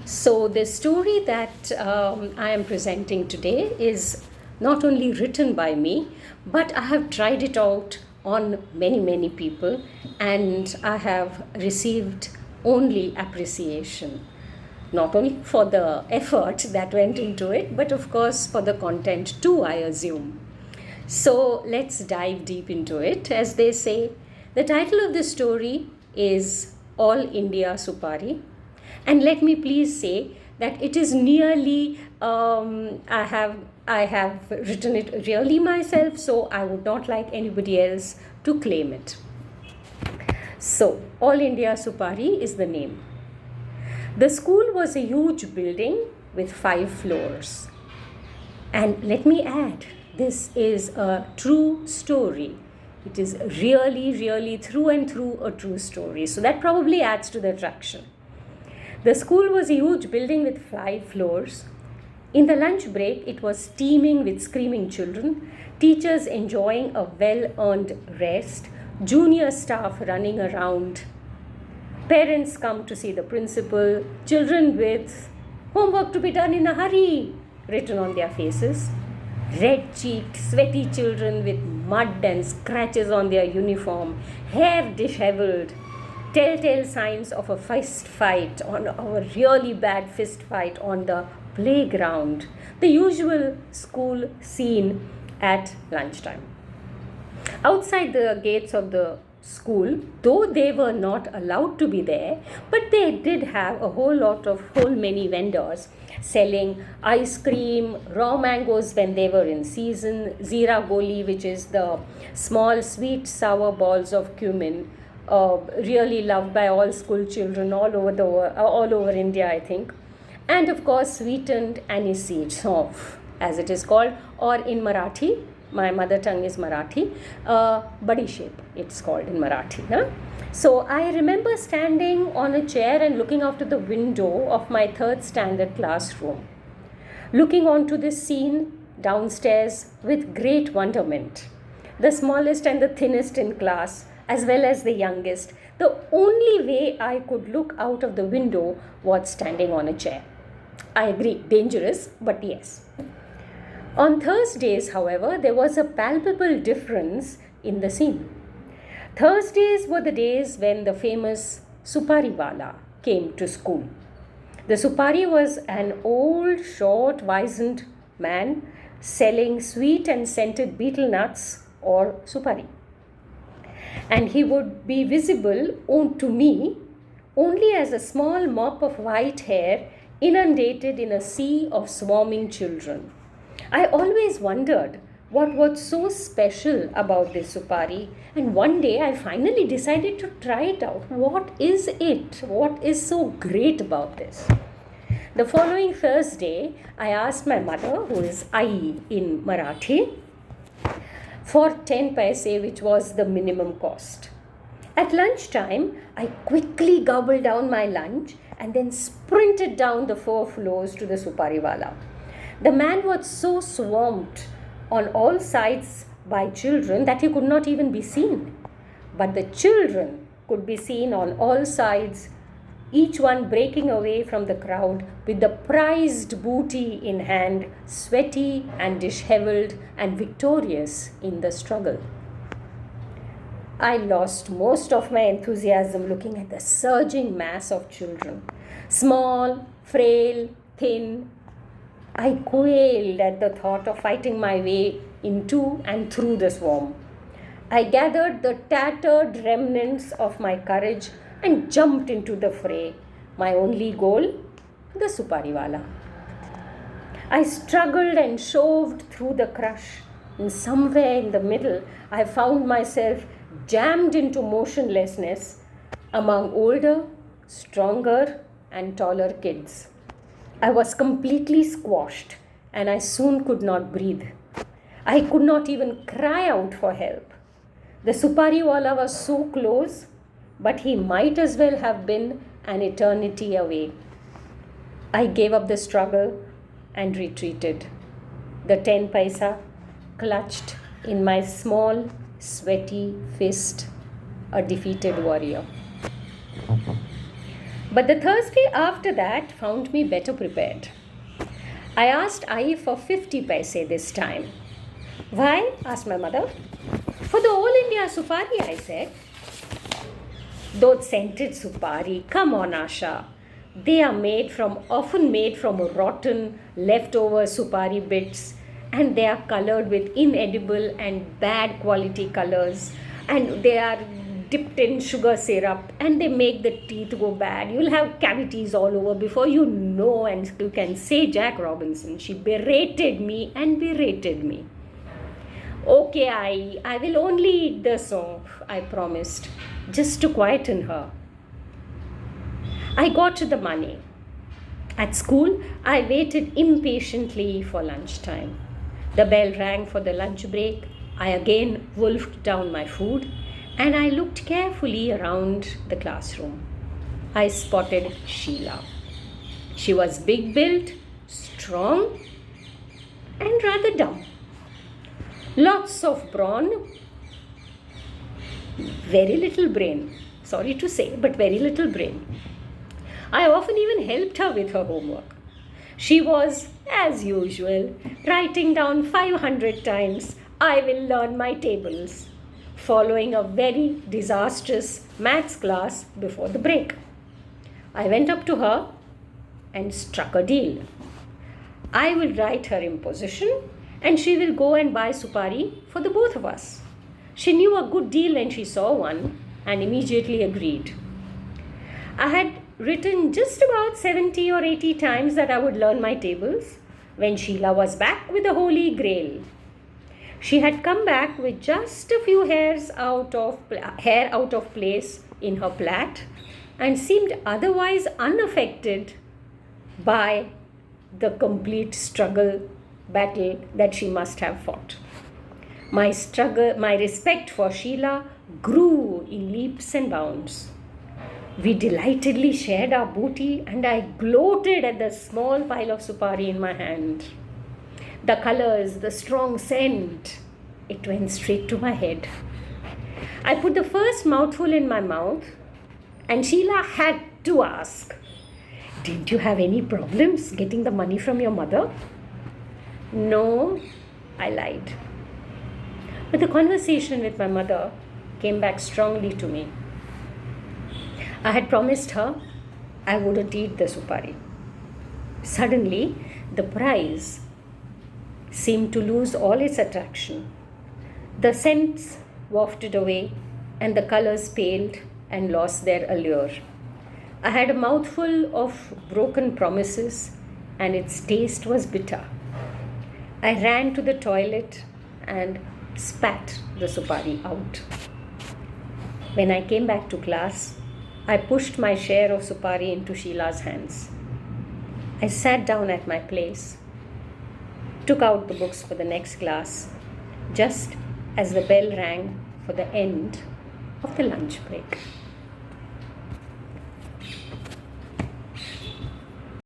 So, the story that I am presenting today is not only written by me, but I have tried it out on many people, and I have received only appreciation. Not only for the effort that went into it, but of course for the content too, I assume. So let's dive deep into it. As they say, the title of the story is All India Supari. And let me please say that it is nearly, I have written it really myself, so I would not like anybody else to claim it. So, All India Supari is the name. The school was a huge building with 5 floors. And let me add, this is a true story. It is really through and through a true story. So that probably adds to the attraction. The school was a huge building with 5 floors. In the lunch break, it was teeming with screaming children, teachers enjoying a well-earned rest, junior staff running around, parents come to see the principal, children with homework to be done in a hurry written on their faces, red-cheeked, sweaty children with mud and scratches on their uniform, hair disheveled, telltale signs of a fist fight, a really bad fist fight on the playground, the usual school scene at lunchtime. Outside the gates of the school, though they were not allowed to be there, but they did have a whole many vendors selling ice cream, raw mangoes when they were in season, zira goli, which is the small sweet sour balls of cumin, really loved by all school children all over India, I think, and of course sweetened aniseed, saunf, as it is called, or in Marathi. My mother tongue is Marathi. Badi shape, it's called in Marathi. Huh? So I remember standing on a chair and looking out of the window of my 3rd standard classroom, looking onto this scene downstairs with great wonderment. The smallest and the thinnest in class, as well as the youngest, the only way I could look out of the window was standing on a chair. I agree, dangerous, but yes. On Thursdays, however, there was a palpable difference in the scene. Thursdays were the days when the famous Supari wala came to school. The Supari was an old, short, wizened man selling sweet and scented betel nuts or Supari. And he would be visible to me only as a small mop of white hair inundated in a sea of swarming children. I always wondered what was so special about this Supari, and one day I finally decided to try it out. What is it? What is so great about this? The following Thursday, I asked my mother, who is Ai in Marathi, for 10 paise, which was the minimum cost. At lunchtime, I quickly gobbled down my lunch and then sprinted down the 4 floors to the Supari wala. The man was so swamped on all sides by children that he could not even be seen. But the children could be seen on all sides, each one breaking away from the crowd with the prized booty in hand, sweaty and disheveled and victorious in the struggle. I lost most of my enthusiasm looking at the surging mass of children. Small, frail, thin. I quailed at the thought of fighting my way into and through the swarm. I gathered the tattered remnants of my courage and jumped into the fray. My only goal, the Supari wala. I struggled and shoved through the crush, and somewhere in the middle, I found myself jammed into motionlessness among older, stronger, and taller kids. I was completely squashed, and I soon could not breathe. I could not even cry out for help. The Supari wala was so close, but he might as well have been an eternity away. I gave up the struggle and retreated, the 10 paisa clutched in my small, sweaty fist, a defeated warrior. But the Thursday after that found me better prepared. I asked Ai for 50 paise this time. Why? Asked my mother. For the All India Supari, I said. Those scented Supari, come on Asha. They are often made from rotten, leftover Supari bits, and they are colored with inedible and bad quality colors, and they are dipped in sugar syrup, and they make the teeth go bad. You'll have cavities all over before you know, and you can say Jack Robinson. She berated me and berated me. Okay, I will only eat the soup, I promised, just to quieten her. I got the money. At school, I waited impatiently for lunchtime. The bell rang for the lunch break. I again wolfed down my food, and I looked carefully around the classroom. I spotted Sheila. She was big built, strong, and rather dumb. Lots of brawn, very little brain. Sorry to say, but very little brain. I often even helped her with her homework. She was, as usual, writing down 500 times, I will learn my tables, following a very disastrous maths class before the break. I went up to her and struck a deal. I will write her imposition, and she will go and buy Supari for the both of us. She knew a good deal when she saw one and immediately agreed. I had written just about 70 or 80 times that I would learn my tables when Sheila was back with the Holy Grail. She had come back with just a few hair out of place in her plait and seemed otherwise unaffected by the complete battle that she must have fought. My respect for Sheila grew in leaps and bounds. We delightedly shared our booty, and I gloated at the small pile of Supari in my hand. The colors, the strong scent, it went straight to my head. I put the first mouthful in my mouth, and Sheila had to ask, didn't you have any problems getting the money from your mother? No, I lied. But the conversation with my mother came back strongly to me. I had promised her I wouldn't eat the Supari. Suddenly, the prize seemed to lose all its attraction. The scents wafted away, and the colors paled and lost their allure. I had a mouthful of broken promises, and its taste was bitter. I ran to the toilet and spat the Supari out. When I came back to class, I pushed my share of Supari into Sheila's hands. I sat down at my place, took out the books for the next class, just as the bell rang for the end of the lunch break.